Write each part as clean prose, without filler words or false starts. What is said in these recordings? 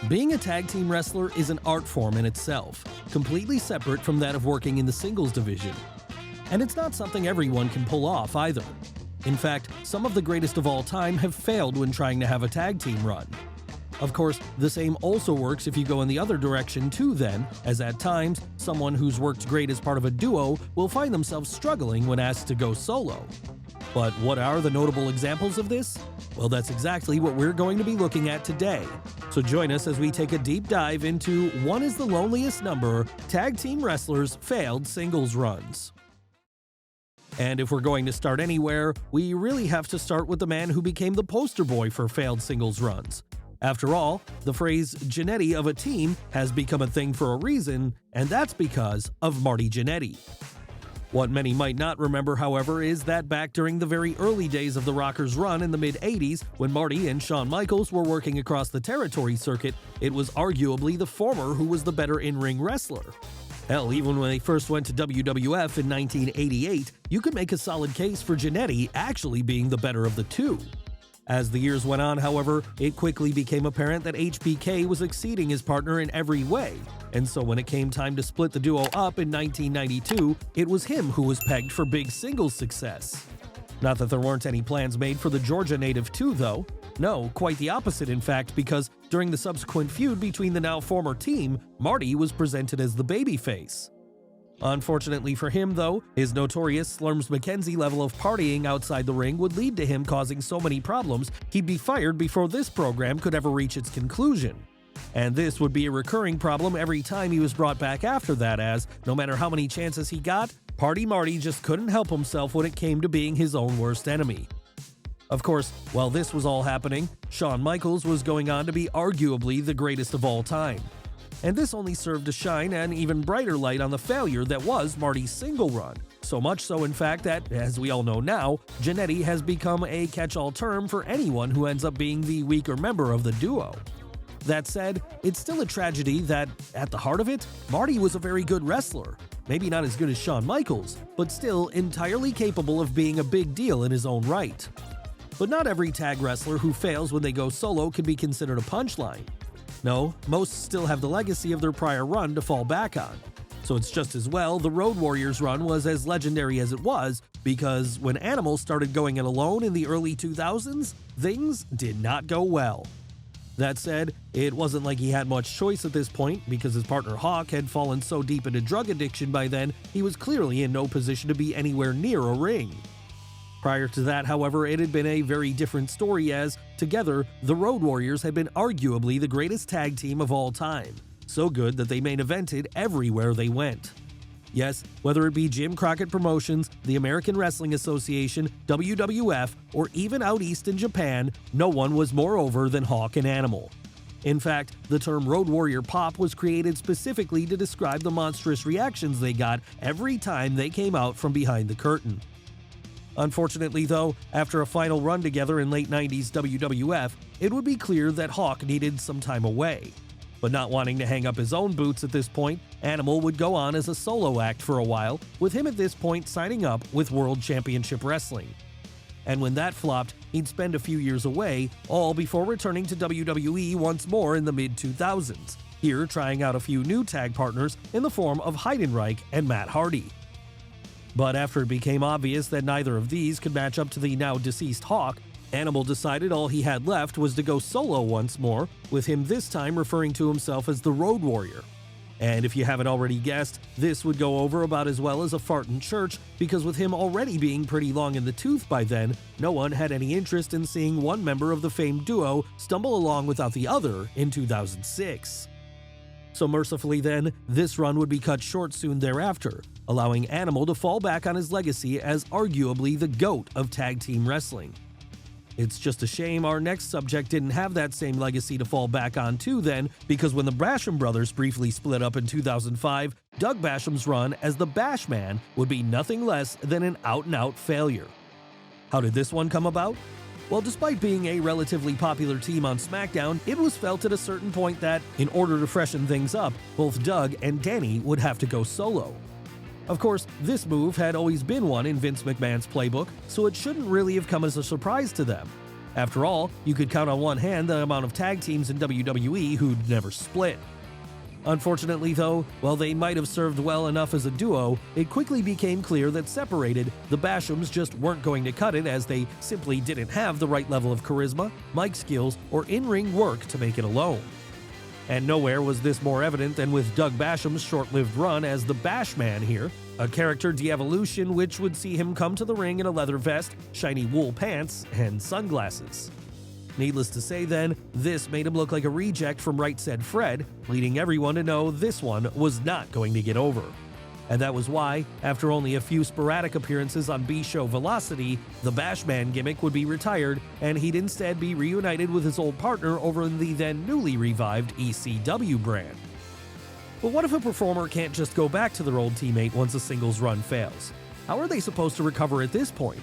Being a tag team wrestler is an art form in itself, completely separate from that of working in the singles division. And it's not something everyone can pull off either. In fact, some of the greatest of all time have failed when trying to have a tag team run. Of course, the same also works if you go in the other direction too then, as at times, someone who's worked great as part of a duo will find themselves struggling when asked to go solo. But what are the notable examples of this? Well, that's exactly what we're going to be looking at today. So join us as we take a deep dive into One is the Loneliest Number, Tag Team Wrestlers' Failed Singles Runs. And if we're going to start anywhere, we really have to start with the man who became the poster boy for failed singles runs. After all, the phrase Jannetty of a team has become a thing for a reason, and that's because of Marty Jannetty. What many might not remember, however, is that back during the very early days of the Rockers' run in the mid-'80s, when Marty and Shawn Michaels were working across the territory circuit, it was arguably the former who was the better in-ring wrestler. Hell, even when they first went to WWF in 1988, you could make a solid case for Jannetty actually being the better of the two. As the years went on, however, it quickly became apparent that HBK was exceeding his partner in every way, and so when it came time to split the duo up in 1992, it was him who was pegged for big singles success. Not that there weren't any plans made for the Georgia native too, though. No, quite the opposite in fact, because during the subsequent feud between the now former team, Marty was presented as the babyface. Unfortunately for him, though, his notorious Slurms McKenzie level of partying outside the ring would lead to him causing so many problems he'd be fired before this program could ever reach its conclusion. And this would be a recurring problem every time he was brought back after that, as, no matter how many chances he got, Party Marty just couldn't help himself when it came to being his own worst enemy. Of course, while this was all happening, Shawn Michaels was going on to be arguably the greatest of all time. And this only served to shine an even brighter light on the failure that was Marty's single run. So much so, in fact, that, as we all know now, Jannetty has become a catch-all term for anyone who ends up being the weaker member of the duo. That said, it's still a tragedy that, at the heart of it, Marty was a very good wrestler. Maybe not as good as Shawn Michaels, but still entirely capable of being a big deal in his own right. But not every tag wrestler who fails when they go solo can be considered a punchline. No, most still have the legacy of their prior run to fall back on. So it's just as well the Road Warriors run was as legendary as it was, because when Animal started going it alone in the early 2000s, things did not go well. That said, it wasn't like he had much choice at this point, because his partner Hawk had fallen so deep into drug addiction by then, he was clearly in no position to be anywhere near a ring. Prior to that, however, it had been a very different story as, together, the Road Warriors had been arguably the greatest tag team of all time. So good that they main evented everywhere they went. Yes, whether it be Jim Crockett Promotions, the American Wrestling Association, WWF, or even out east in Japan, no one was more over than Hawk and Animal. In fact, the term Road Warrior Pop was created specifically to describe the monstrous reactions they got every time they came out from behind the curtain. Unfortunately, though, after a final run together in late 90s WWF, it would be clear that Hawk needed some time away. But not wanting to hang up his own boots at this point, Animal would go on as a solo act for a while, with him at this point signing up with World Championship Wrestling. And when that flopped, he'd spend a few years away, all before returning to WWE once more in the mid-2000s, here trying out a few new tag partners in the form of Heidenreich and Matt Hardy. But after it became obvious that neither of these could match up to the now deceased Hawk, Animal decided all he had left was to go solo once more, with him this time referring to himself as the Road Warrior. And if you haven't already guessed, this would go over about as well as a fart in church, because with him already being pretty long in the tooth by then, no one had any interest in seeing one member of the famed duo stumble along without the other in 2006. So mercifully then, this run would be cut short soon thereafter, allowing Animal to fall back on his legacy as arguably the GOAT of tag team wrestling. It's just a shame our next subject didn't have that same legacy to fall back on too then, because when the Basham brothers briefly split up in 2005, Doug Basham's run as the Bash Man would be nothing less than an out-and-out failure. How did this one come about? Well, despite being a relatively popular team on SmackDown, it was felt at a certain point that, in order to freshen things up, both Doug and Danny would have to go solo. Of course, this move had always been one in Vince McMahon's playbook, so it shouldn't really have come as a surprise to them. After all, you could count on one hand the amount of tag teams in WWE who'd never split. Unfortunately though, while they might have served well enough as a duo, it quickly became clear that separated, the Bashams just weren't going to cut it, as they simply didn't have the right level of charisma, mic skills, or in-ring work to make it alone. And nowhere was this more evident than with Doug Basham's short-lived run as the Bashman here, a character de-evolution which would see him come to the ring in a leather vest, shiny wool pants, and sunglasses. Needless to say then, this made him look like a reject from Right Said Fred, leading everyone to know this one was not going to get over. And that was why, after only a few sporadic appearances on B-Show Velocity, the Bashman gimmick would be retired and he'd instead be reunited with his old partner over in the then newly revived ECW brand. But what if a performer can't just go back to their old teammate once a singles run fails? How are they supposed to recover at this point?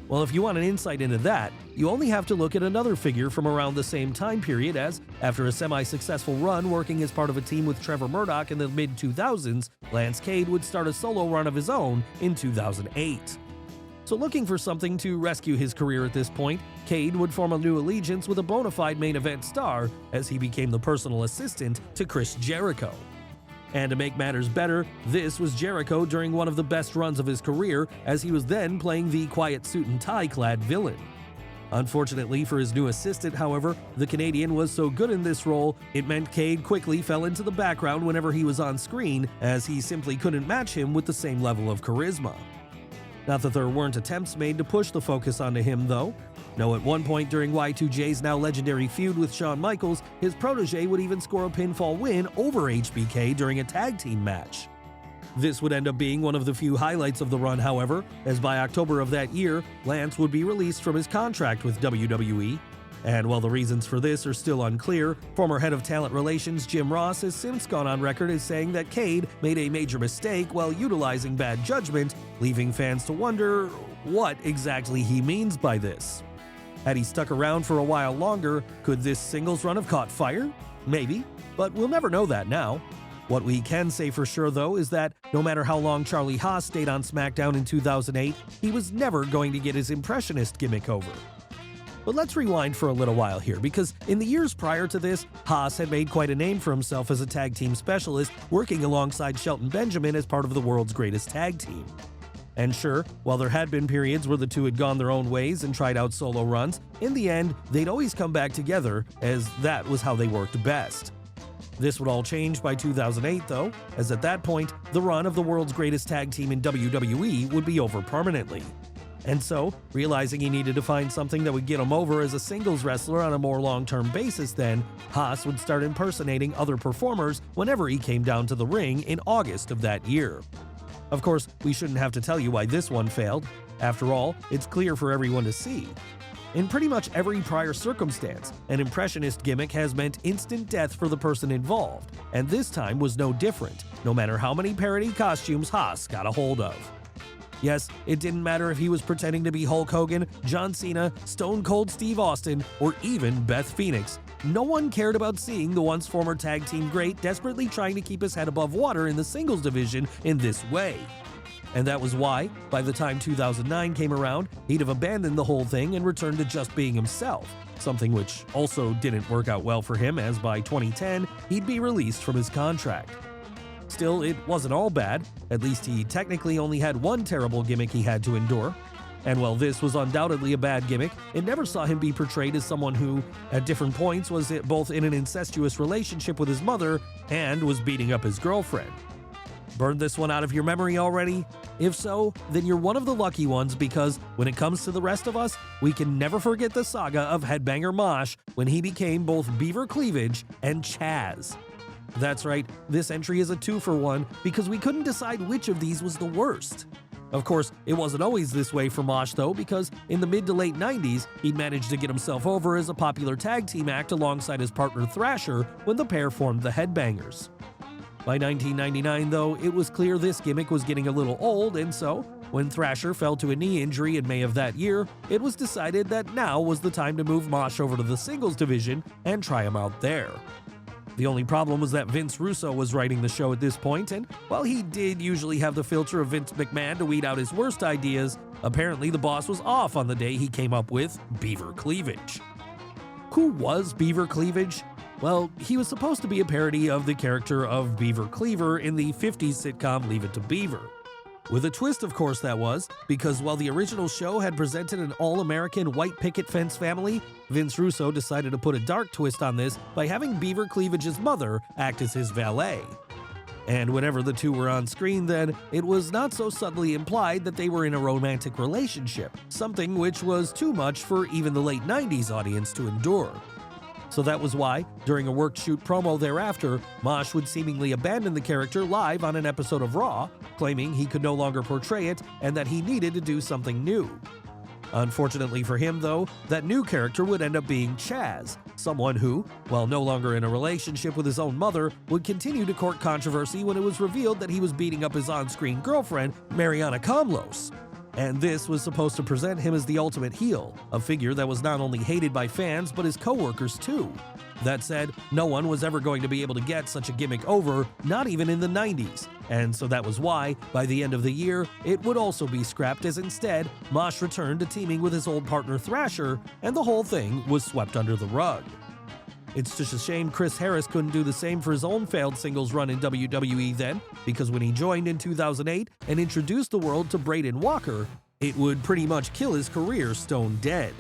Well, if you want an insight into that, you only have to look at another figure from around the same time period as, after a semi-successful run working as part of a team with Trevor Murdoch in the mid-2000s, Lance Cade would start a solo run of his own in 2008. So looking for something to rescue his career at this point, Cade would form a new allegiance with a bona fide main event star as he became the personal assistant to Chris Jericho. And to make matters better, this was Jericho during one of the best runs of his career, as he was then playing the quiet suit and tie-clad villain. Unfortunately for his new assistant, however, the Canadian was so good in this role, it meant Cade quickly fell into the background whenever he was on screen, as he simply couldn't match him with the same level of charisma. Not that there weren't attempts made to push the focus onto him, though. No, at one point during Y2J's now legendary feud with Shawn Michaels, his protege would even score a pinfall win over HBK during a tag team match. This would end up being one of the few highlights of the run, however, as by October of that year, Lance would be released from his contract with WWE. And while the reasons for this are still unclear, former head of talent relations Jim Ross has since gone on record as saying that Cade made a major mistake while utilizing bad judgment, leaving fans to wonder what exactly he means by this. Had he stuck around for a while longer, could this singles run have caught fire? Maybe, but we'll never know that now. What we can say for sure, though, is that no matter how long Charlie Haas stayed on SmackDown in 2008, he was never going to get his impressionist gimmick over. But let's rewind for a little while here, because in the years prior to this, Haas had made quite a name for himself as a tag team specialist, working alongside Shelton Benjamin as part of the world's greatest tag team. And sure, while there had been periods where the two had gone their own ways and tried out solo runs, in the end, they'd always come back together, as that was how they worked best. This would all change by 2008, though, as at that point, the run of the world's greatest tag team in WWE would be over permanently. And so, realizing he needed to find something that would get him over as a singles wrestler on a more long-term basis then, Haas would start impersonating other performers whenever he came down to the ring in August of that year. Of course, we shouldn't have to tell you why this one failed. After all, it's clear for everyone to see. In pretty much every prior circumstance, an impressionist gimmick has meant instant death for the person involved, and this time was no different, no matter how many parody costumes Haas got a hold of. Yes, it didn't matter if he was pretending to be Hulk Hogan, John Cena, Stone Cold Steve Austin, or even Beth Phoenix. No one cared about seeing the once former tag team great desperately trying to keep his head above water in the singles division in this way. And that was why, by the time 2009 came around, he'd have abandoned the whole thing and returned to just being himself, something which also didn't work out well for him, as by 2010, he'd be released from his contract. Still, it wasn't all bad. At least he technically only had one terrible gimmick he had to endure. And while this was undoubtedly a bad gimmick, it never saw him be portrayed as someone who, at different points, was both in an incestuous relationship with his mother and was beating up his girlfriend. Burned this one out of your memory already? If so, then you're one of the lucky ones, because when it comes to the rest of us, we can never forget the saga of Headbanger Mosh when he became both Beaver Cleavage and Chaz. That's right, this entry is a 2-for-1 because we couldn't decide which of these was the worst. Of course, it wasn't always this way for Mosh though, because in the mid to late 90s, he'd managed to get himself over as a popular tag team act alongside his partner Thrasher when the pair formed the Headbangers. By 1999 though, it was clear this gimmick was getting a little old, and so, when Thrasher fell to a knee injury in May of that year, it was decided that now was the time to move Mosh over to the singles division and try him out there. The only problem was that Vince Russo was writing the show at this point, and while he did usually have the filter of Vince McMahon to weed out his worst ideas, Apparently, the boss was off on the day he came up with Beaver Cleavage. Who was Beaver Cleavage? Well, he was supposed to be a parody of the character of Beaver Cleaver in the 50s sitcom Leave It to Beaver. With a twist, of course, that was, because while the original show had presented an all-American white picket fence family, Vince Russo decided to put a dark twist on this by having Beaver Cleavage's mother act as his valet. And whenever the two were on screen then, it was not so subtly implied that they were in a romantic relationship, something which was too much for even the late 90s audience to endure. So that was why, during a work-shoot promo thereafter, Mosh would seemingly abandon the character live on an episode of Raw, claiming he could no longer portray it and that he needed to do something new. Unfortunately for him, though, that new character would end up being Chaz, someone who, while no longer in a relationship with his own mother, would continue to court controversy when it was revealed that he was beating up his on-screen girlfriend, Mariana Kamlos. And this was supposed to present him as the ultimate heel, a figure that was not only hated by fans but his co-workers too. That said, no one was ever going to be able to get such a gimmick over, not even in the 90s. And so that was why, by the end of the year, it would also be scrapped as instead, Mosh returned to teaming with his old partner Thrasher, and the whole thing was swept under the rug. It's just a shame Chris Harris couldn't do the same for his own failed singles run in WWE then, because when he joined in 2008 and introduced the world to Braden Walker, it would pretty much kill his career stone dead.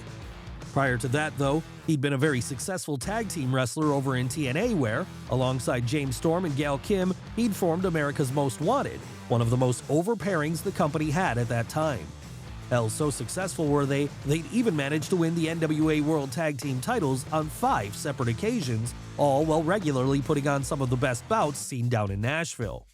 Prior to that, though, he'd been a very successful tag team wrestler over in TNA where, alongside James Storm and Gail Kim, he'd formed America's Most Wanted, one of the most over pairings the company had at that time. Hell, so successful were they'd even managed to win the NWA World Tag Team titles on 5 separate occasions, all while regularly putting on some of the best bouts seen down in Nashville.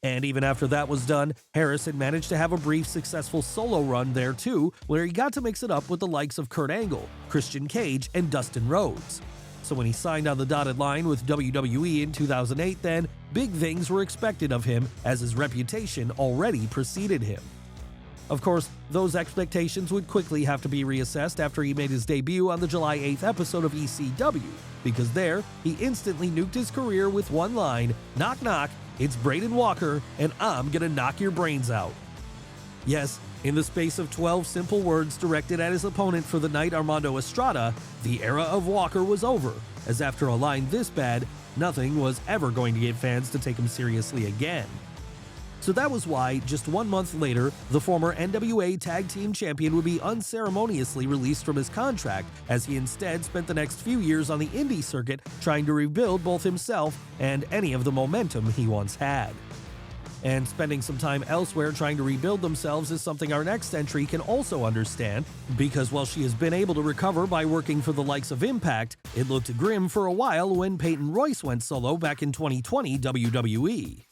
And even after that was done, Harris had managed to have a brief successful solo run there too, where he got to mix it up with the likes of Kurt Angle, Christian Cage, and Dustin Rhodes. So when he signed on the dotted line with WWE in 2008 then, big things were expected of him as his reputation already preceded him. Of course, those expectations would quickly have to be reassessed after he made his debut on the July 8th episode of ECW, because there, he instantly nuked his career with one line, "Knock knock, it's Braden Walker, and I'm gonna knock your brains out." Yes, in the space of 12 simple words directed at his opponent for the night, Armando Estrada, the era of Walker was over, as after a line this bad, nothing was ever going to get fans to take him seriously again. So that was why, just 1 month later, the former NWA Tag Team Champion would be unceremoniously released from his contract, as he instead spent the next few years on the indie circuit trying to rebuild both himself and any of the momentum he once had. And spending some time elsewhere trying to rebuild themselves is something our next entry can also understand, because while she has been able to recover by working for the likes of Impact, it looked grim for a while when Peyton Royce went solo back in 2020 WWE.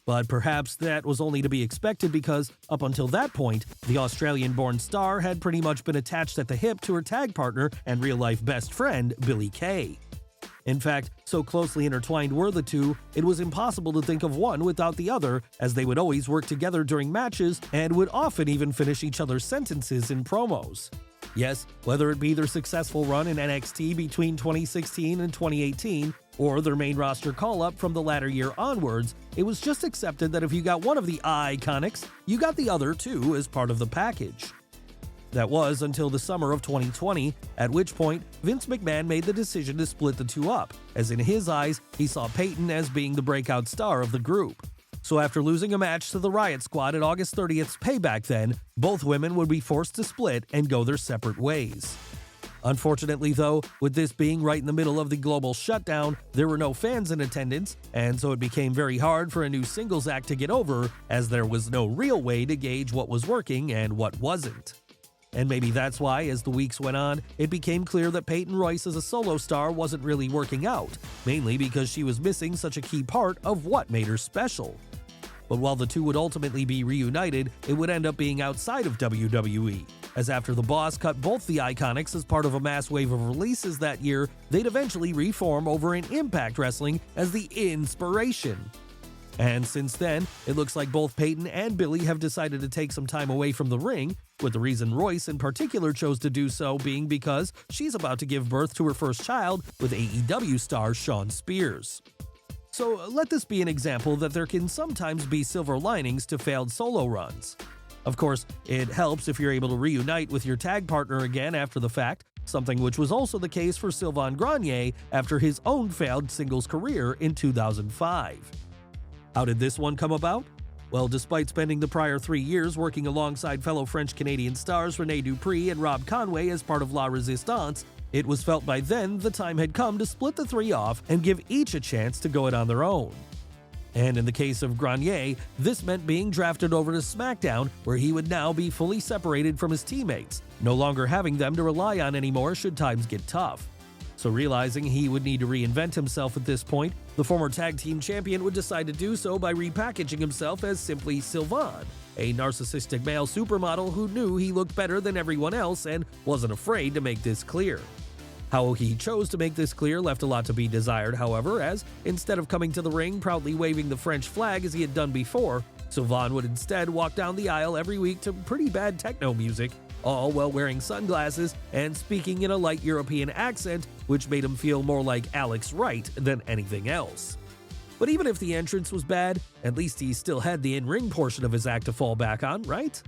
But perhaps that was only to be expected because, up until that point, the Australian-born star had pretty much been attached at the hip to her tag partner and real-life best friend, Billie Kay. In fact, so closely intertwined were the two, it was impossible to think of one without the other, as they would always work together during matches and would often even finish each other's sentences in promos. Yes, whether it be their successful run in NXT between 2016 and 2018, or their main roster call-up from the latter year onwards, it was just accepted that if you got one of the Iconics, you got the other too as part of the package. That was until the summer of 2020, at which point Vince McMahon made the decision to split the two up, as in his eyes, he saw Peyton as being the breakout star of the group. So after losing a match to the Riot Squad at August 30th's Payback then, both women would be forced to split and go their separate ways. Unfortunately though, with this being right in the middle of the global shutdown, there were no fans in attendance, and so it became very hard for a new singles act to get over, as there was no real way to gauge what was working and what wasn't. And maybe that's why, as the weeks went on, it became clear that Peyton Royce as a solo star wasn't really working out, mainly because she was missing such a key part of what made her special. But while the two would ultimately be reunited, it would end up being outside of WWE, as after the Boss cut both the Iconics as part of a mass wave of releases that year, they'd eventually reform over in Impact Wrestling as the Inspiration. And since then, it looks like both Peyton and Billie have decided to take some time away from the ring, with the reason Royce in particular chose to do so being because she's about to give birth to her first child with AEW star Shawn Spears. So let this be an example that there can sometimes be silver linings to failed solo runs. Of course, it helps if you're able to reunite with your tag partner again after the fact, something which was also the case for Sylvan Granier after his own failed singles career in 2005. How did this one come about? Well, despite spending the prior 3 years working alongside fellow French-Canadian stars Rene Dupree and Rob Conway as part of La Resistance, it was felt by then the time had come to split the three off and give each a chance to go it on their own. And in the case of Granier, this meant being drafted over to SmackDown, where he would now be fully separated from his teammates, no longer having them to rely on anymore should times get tough. So realizing he would need to reinvent himself at this point, the former tag team champion would decide to do so by repackaging himself as simply Sylvan, a narcissistic male supermodel who knew he looked better than everyone else and wasn't afraid to make this clear. How he chose to make this clear left a lot to be desired, however, as instead of coming to the ring proudly waving the French flag as he had done before, Sylvan would instead walk down the aisle every week to pretty bad techno music, all while wearing sunglasses and speaking in a light European accent, which made him feel more like Alex Wright than anything else. But even if the entrance was bad, at least he still had the in-ring portion of his act to fall back on, right?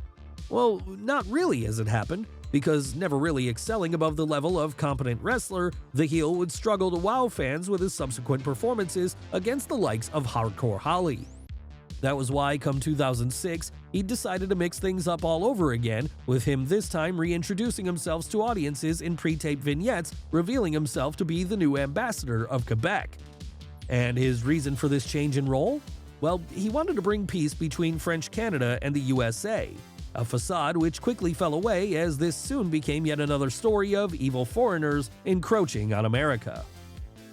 Well, not really as it happened, because never really excelling above the level of competent wrestler, the heel would struggle to wow fans with his subsequent performances against the likes of Hardcore Holly. That was why, come 2006, he decided to mix things up all over again, with him this time reintroducing himself to audiences in pre-taped vignettes, revealing himself to be the new ambassador of Quebec. And his reason for this change in role? Well, he wanted to bring peace between French Canada and the USA, a facade which quickly fell away as this soon became yet another story of evil foreigners encroaching on America.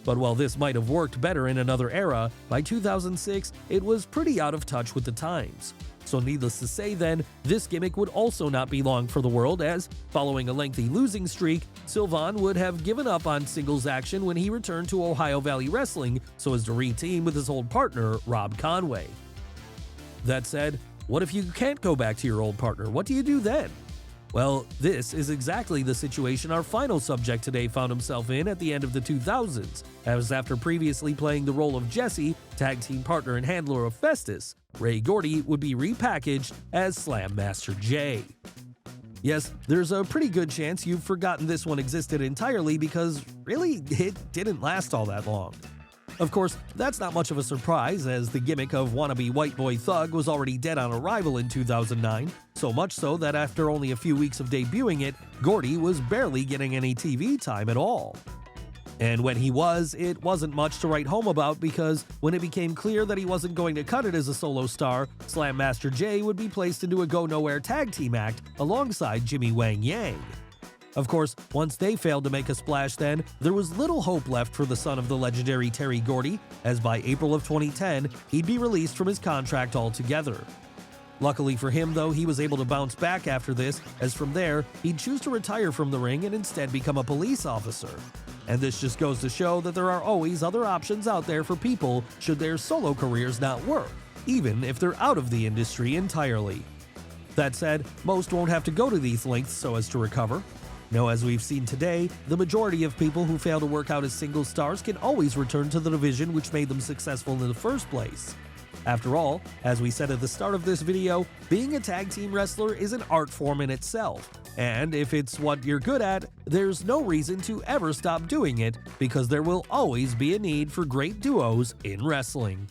But while this might have worked better in another era, by 2006 it was pretty out of touch with the times. So needless to say then, this gimmick would also not be long for the world as, following a lengthy losing streak, Sylvan would have given up on singles action when he returned to Ohio Valley Wrestling so as to re-team with his old partner, Rob Conway. That said, what if you can't go back to your old partner? What do you do then? Well, this is exactly the situation our final subject today found himself in at the end of the 2000s, as after previously playing the role of Jesse, tag team partner and handler of Festus, Ray Gordy would be repackaged as Slam Master Jay. Yes, there's a pretty good chance you've forgotten this one existed entirely because, really, it didn't last all that long. Of course, that's not much of a surprise, as the gimmick of wannabe white boy thug was already dead on arrival in 2009, so much so that after only a few weeks of debuting it, Gordy was barely getting any TV time at all. And when he was, it wasn't much to write home about because when it became clear that he wasn't going to cut it as a solo star, Slam Master Jay would be placed into a go-nowhere tag team act alongside Jimmy Wang Yang. Of course, once they failed to make a splash then, there was little hope left for the son of the legendary Terry Gordy, as by April of 2010, he'd be released from his contract altogether. Luckily for him though, he was able to bounce back after this, as from there, he'd choose to retire from the ring and instead become a police officer. And this just goes to show that there are always other options out there for people should their solo careers not work, even if they're out of the industry entirely. That said, most won't have to go to these lengths so as to recover. No, as we've seen today, the majority of people who fail to work out as single stars can always return to the division which made them successful in the first place. After all, as we said at the start of this video, being a tag team wrestler is an art form in itself, and if it's what you're good at, there's no reason to ever stop doing it because there will always be a need for great duos in wrestling.